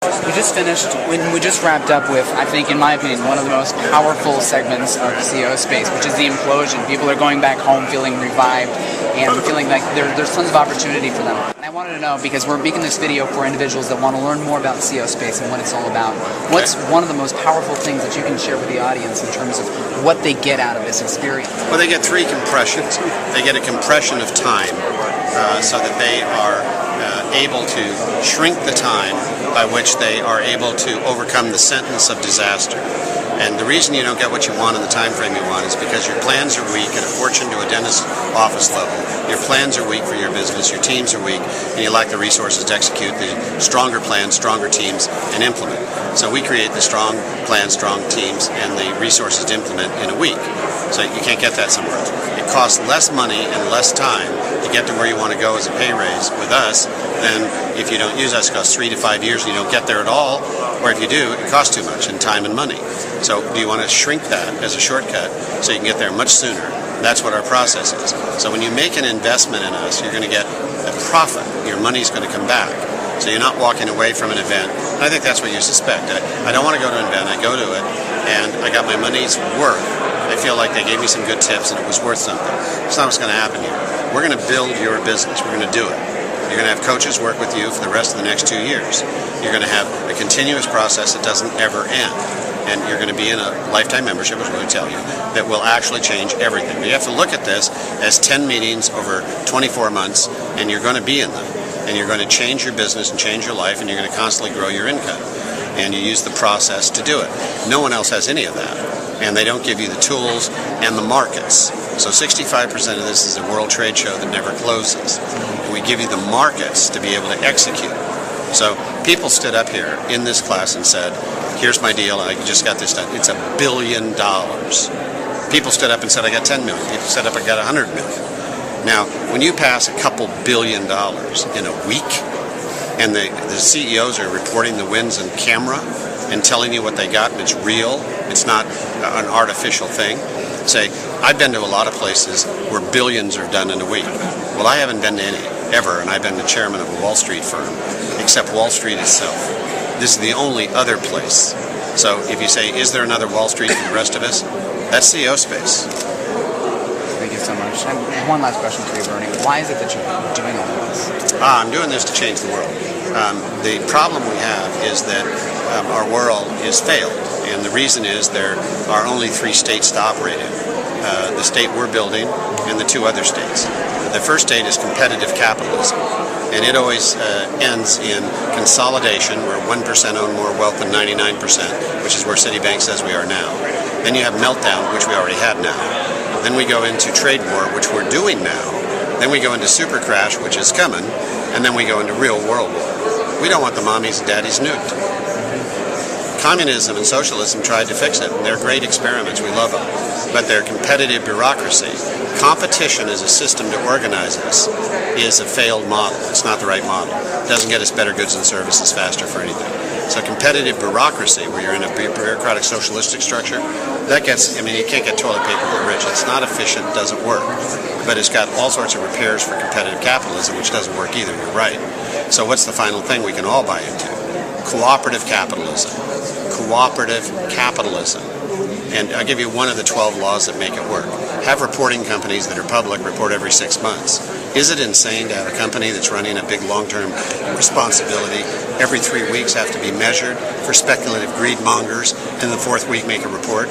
We just finished, we just wrapped up with, I think, in my opinion, one of the most powerful segments of the CEO space, which is the implosion. People are going back home feeling revived and feeling like there's tons of opportunity for them. And I wanted to know, because we're making this video for individuals that want to learn more about the CEO space and what it's all about, what's one of the most powerful things that you can share with the audience in terms of what they get out of this experience? Well, they get three compressions. They get a compression of time so that they are able to shrink the time by which they are able to overcome the sentence of disaster. And the reason you don't get what you want in the time frame you want is because your plans are weak at a fortune to a dentist office level. Your plans are weak for your business, your teams are weak, and you lack the resources to execute the stronger plans, stronger teams, and implement. So we create the strong plans, strong teams, and the resources to implement in a week. So you can't get that somewhere else. It costs less money and less time to get to where you want to go as a pay raise with us than if you don't use us. It costs 3 to 5 years and you don't get there at all, or if you do, it costs too much in time and money. So do you want to shrink that as a shortcut so you can get there much sooner? That's what our process is. So when you make an investment in us, you're going to get a profit. Your money's going to come back. So you're not walking away from an event. And I think that's what you suspect. I don't want to go to an event. I go to it, and I got my money's worth. I feel like they gave me some good tips, and it was worth something. It's not what's going to happen here. We're going to build your business. We're going to do it. You're going to have coaches work with you for the rest of the next 2 years. You're going to have a continuous process that doesn't ever end. And you're going to be in a lifetime membership, which we're going to tell you, that will actually change everything. But you have to look at this as 10 meetings over 24 months, and you're going to be in them. And you're going to change your business and change your life, and you're going to constantly grow your income. And you use the process to do it. No one else has any of that. And they don't give you the tools and the markets. So 65% of this is a world trade show that never closes. And we give you the markets to be able to execute. So people stood up here in this class and said, here's my deal, and I just got this done. It's $1 billion. People stood up and said, I got 10 million. People stood up and got 100 million. Now, when you pass a couple $1 billion in a week, and the CEOs are reporting the wins on camera and telling you what they got, and it's real, it's not an artificial thing. Say, I've been to a lot of places where billions are done in a week. Well, I haven't been to any, ever, and I've been the chairman of a Wall Street firm, except Wall Street itself. This is the only other place. So if you say, is there another Wall Street for the rest of us? That's CEO space. Thank you so much. And one last question for you, Bernie. Why is it that you're doing all of this? I'm doing this to change the world. The problem we have is that our world is failed, and the reason is there are only 3 states to operate in. The state we're building and the 2 other states. The first state is competitive capitalism, and it always ends in consolidation, where 1% own more wealth than 99%, which is where Citibank says we are now. Then you have meltdown, which we already have now. Then we go into trade war, which we're doing now. Then we go into super crash, which is coming, and then we go into real world war. We don't want the mommies and daddies nuked. Communism and socialism tried to fix it. They're great experiments. We love them. But they're competitive bureaucracy. Competition as a system to organize us is a failed model. It's not the right model. It doesn't get us better goods and services faster for anything. So competitive bureaucracy, where you're in a bureaucratic socialistic structure, that gets, I mean, you can't get toilet paper for the rich. It's not efficient, doesn't work. But it's got all sorts of repairs for competitive capitalism, which doesn't work either. You're right. So what's the final thing we can all buy into? Cooperative capitalism. Cooperative capitalism. And I'll give you one of the 12 laws that make it work. Have reporting companies that are public report every 6 months. Is it insane to have a company that's running a big long-term responsibility every 3 weeks have to be measured for speculative greed mongers, and the 4th week make a report?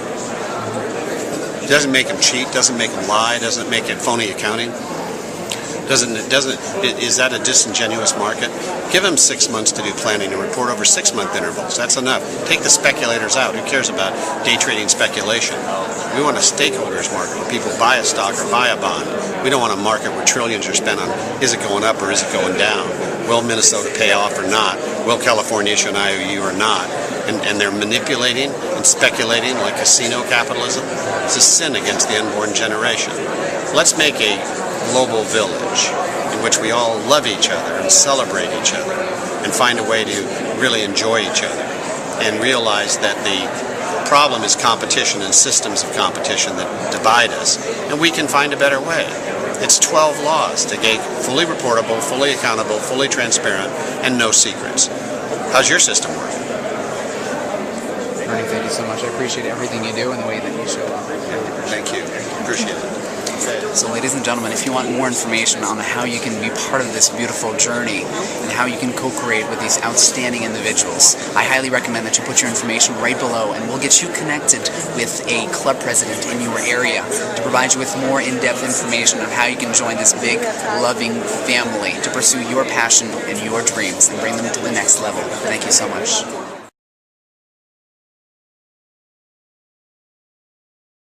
It doesn't make them cheat, doesn't make them lie, doesn't make it phony accounting. Is that a disingenuous market? Give them 6 months to do planning and report over 6-month intervals. That's enough. Take the speculators out. Who cares about day trading speculation? We want a stakeholders market where people buy a stock or buy a bond. We don't want a market where trillions are spent on is it going up or is it going down? Will Minnesota pay off or not? Will California issue an IOU or not? And they're manipulating and speculating like casino capitalism. It's a sin against the unborn generation. Let's make a global village in which we all love each other and celebrate each other and find a way to really enjoy each other and realize that the problem is competition and systems of competition that divide us, and we can find a better way. It's 12 laws to get fully reportable, fully accountable, fully transparent, and no secrets. How's your system work? Bernie, thank you so much. I appreciate everything you do and the way that you show up. Thank you. Appreciate it. So ladies and gentlemen, if you want more information on how you can be part of this beautiful journey and how you can co-create with these outstanding individuals, I highly recommend that you put your information right below, and we'll get you connected with a club president in your area to provide you with more in-depth information on how you can join this big, loving family to pursue your passion and your dreams and bring them to the next level. Thank you so much.